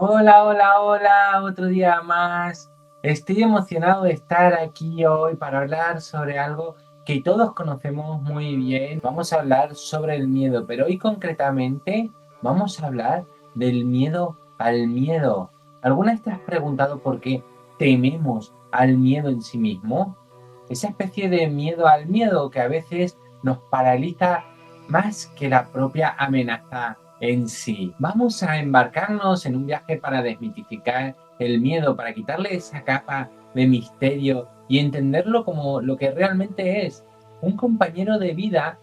Hola, hola, hola, otro día más. Estoy emocionado de estar aquí hoy para hablar sobre algo que todos conocemos muy bien. Vamos a hablar sobre el miedo, pero hoy concretamente vamos a hablar del miedo al miedo. ¿Alguna vez te has preguntado por qué tememos al miedo en sí mismo? Esa especie de miedo al miedo que a veces nos paraliza más que la propia amenaza en sí. Vamos a embarcarnos en un viaje para desmitificar el miedo, para quitarle esa capa de misterio y entenderlo como lo que realmente es, un compañero de vida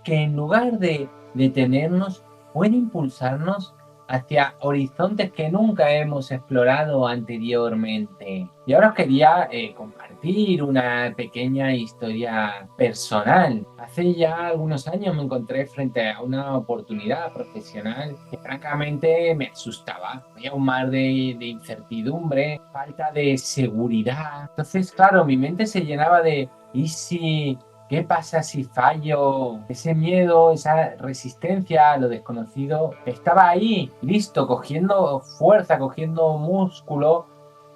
que en lugar de detenernos, puede impulsarnos hacia horizontes que nunca hemos explorado anteriormente. Y ahora os quería compartir una pequeña historia personal. Hace ya algunos años me encontré frente a una oportunidad profesional que francamente me asustaba. Había un mar de incertidumbre, falta de seguridad. Entonces, claro, mi mente se llenaba de ¿y si ¿qué pasa si fallo? Ese miedo, esa resistencia a lo desconocido, estaba ahí, listo, cogiendo fuerza, cogiendo músculo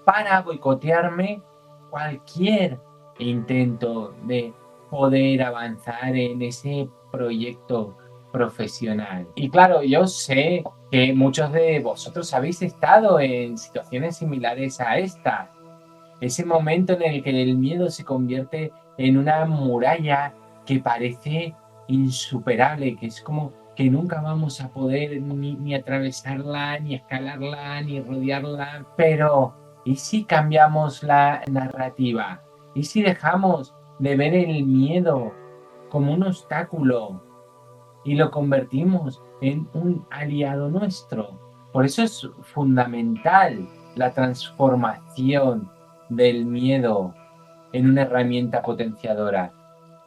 para boicotearme cualquier intento de poder avanzar en ese proyecto profesional. Y claro, yo sé que muchos de vosotros habéis estado en situaciones similares a esta. Ese momento en el que el miedo se convierte en una muralla que parece insuperable, que es como que nunca vamos a poder ni atravesarla, ni escalarla, ni rodearla. Pero, ¿y si cambiamos la narrativa? ¿Y si dejamos de ver el miedo como un obstáculo y lo convertimos en un aliado nuestro? Por eso es fundamental la transformación del miedo en una herramienta potenciadora,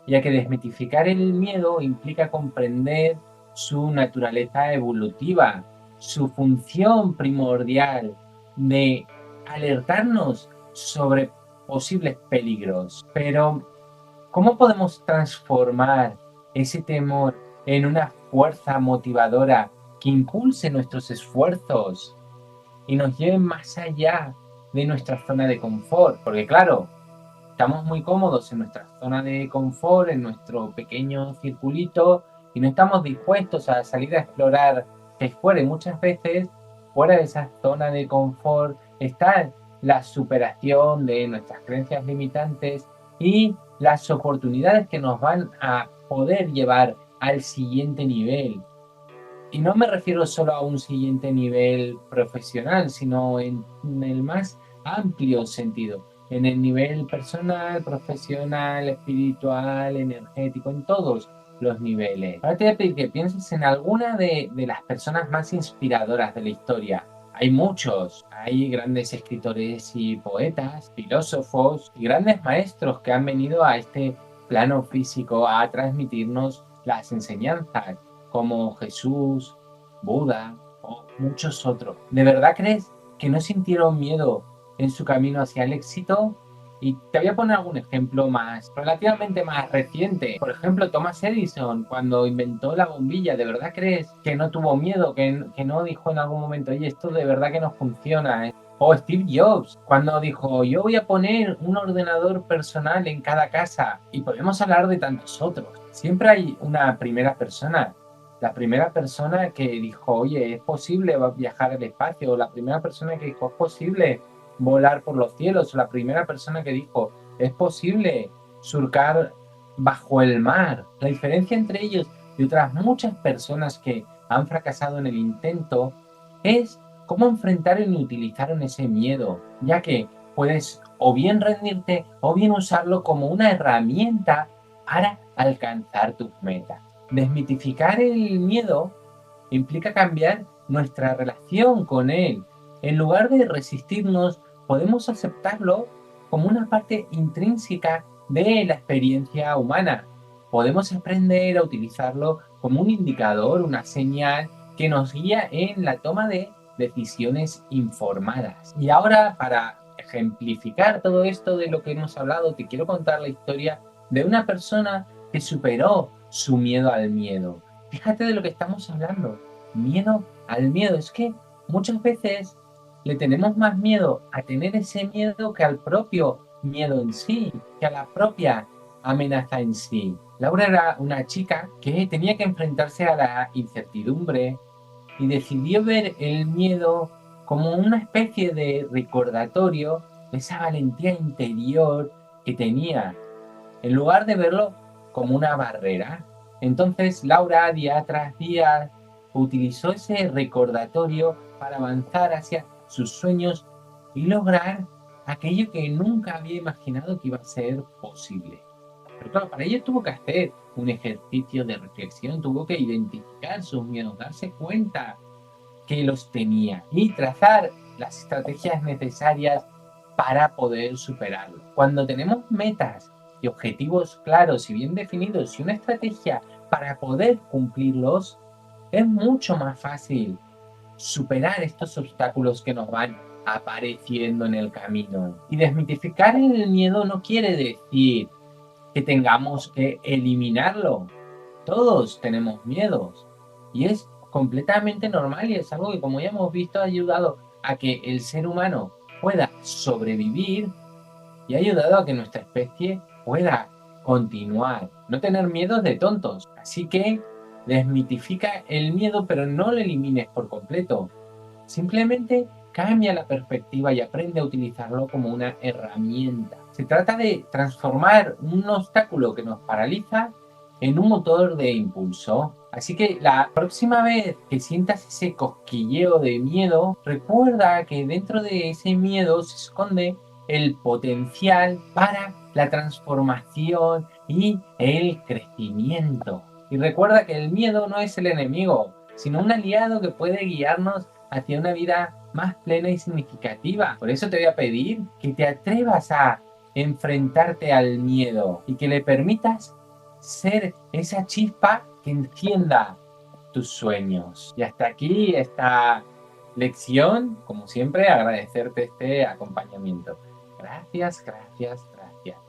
ya que desmitificar el miedo implica comprender su naturaleza evolutiva, su función primordial de alertarnos sobre posibles peligros. Pero ¿cómo podemos transformar ese temor en una fuerza motivadora que impulse nuestros esfuerzos y nos lleve más allá de nuestra zona de confort? Porque claro, estamos muy cómodos en nuestra zona de confort, en nuestro pequeño circulito, y no estamos dispuestos a salir a explorar que fuera. Y muchas veces, fuera de esa zona de confort, está la superación de nuestras creencias limitantes y las oportunidades que nos van a poder llevar al siguiente nivel. Y no me refiero solo a un siguiente nivel profesional, sino en el más amplio sentido, en el nivel personal, profesional, espiritual, energético, en todos los niveles. Ahora te voy a pedir que pienses en alguna de las personas más inspiradoras de la historia. Hay muchos, hay grandes escritores y poetas, filósofos y grandes maestros que han venido a este plano físico a transmitirnos las enseñanzas como Jesús, Buda o muchos otros. ¿De verdad crees que no sintieron miedo en su camino hacia el éxito? Y te voy a poner algún ejemplo más, relativamente más reciente. Por ejemplo, Thomas Edison, cuando inventó la bombilla, ¿de verdad crees que no tuvo miedo, que no dijo en algún momento, oye, esto de verdad que no funciona? O Steve Jobs, cuando dijo, yo voy a poner un ordenador personal en cada casa. Y podemos hablar de tantos otros. Siempre hay una primera persona, la primera persona que dijo, oye, es posible viajar al espacio, o la primera persona que dijo, es posible volar por los cielos, o la primera persona que dijo, es posible surcar bajo el mar. La diferencia entre ellos y otras muchas personas que han fracasado en el intento es cómo enfrentaron y utilizaron ese miedo, ya que puedes o bien rendirte o bien usarlo como una herramienta para alcanzar tus metas. Desmitificar el miedo implica cambiar nuestra relación con él. En lugar de resistirnos, podemos aceptarlo como una parte intrínseca de la experiencia humana. Podemos aprender a utilizarlo como un indicador, una señal que nos guía en la toma de decisiones informadas. Y ahora, para ejemplificar todo esto de lo que hemos hablado, te quiero contar la historia de una persona que superó su miedo al miedo. Fíjate de lo que estamos hablando. Miedo al miedo. Es que muchas veces le tenemos más miedo a tener ese miedo que al propio miedo en sí, que a la propia amenaza en sí. Laura era una chica que tenía que enfrentarse a la incertidumbre y decidió ver el miedo como una especie de recordatorio de esa valentía interior que tenía, en lugar de verlo como una barrera. Entonces Laura día tras día utilizó ese recordatorio para avanzar hacia sus sueños y lograr aquello que nunca había imaginado que iba a ser posible. Pero claro, para ello tuvo que hacer un ejercicio de reflexión, tuvo que identificar sus miedos, darse cuenta que los tenía y trazar las estrategias necesarias para poder superarlo. Cuando tenemos metas y objetivos claros y bien definidos y una estrategia para poder cumplirlos, es mucho más fácil superar estos obstáculos que nos van apareciendo en el camino. Y desmitificar el miedo no quiere decir que tengamos que eliminarlo. Todos tenemos miedos y es completamente normal y es algo que, como ya hemos visto, ha ayudado a que el ser humano pueda sobrevivir y ha ayudado a que nuestra especie pueda continuar. No tener miedo es de tontos. Así que desmitifica el miedo, pero no lo elimines por completo. Simplemente cambia la perspectiva y aprende a utilizarlo como una herramienta. Se trata de transformar un obstáculo que nos paraliza en un motor de impulso. Así que la próxima vez que sientas ese cosquilleo de miedo, recuerda que dentro de ese miedo se esconde el potencial para la transformación y el crecimiento. Y recuerda que el miedo no es el enemigo, sino un aliado que puede guiarnos hacia una vida más plena y significativa. Por eso te voy a pedir que te atrevas a enfrentarte al miedo y que le permitas ser esa chispa que encienda tus sueños. Y hasta aquí esta lección, como siempre, agradecerte este acompañamiento. Gracias, gracias, gracias.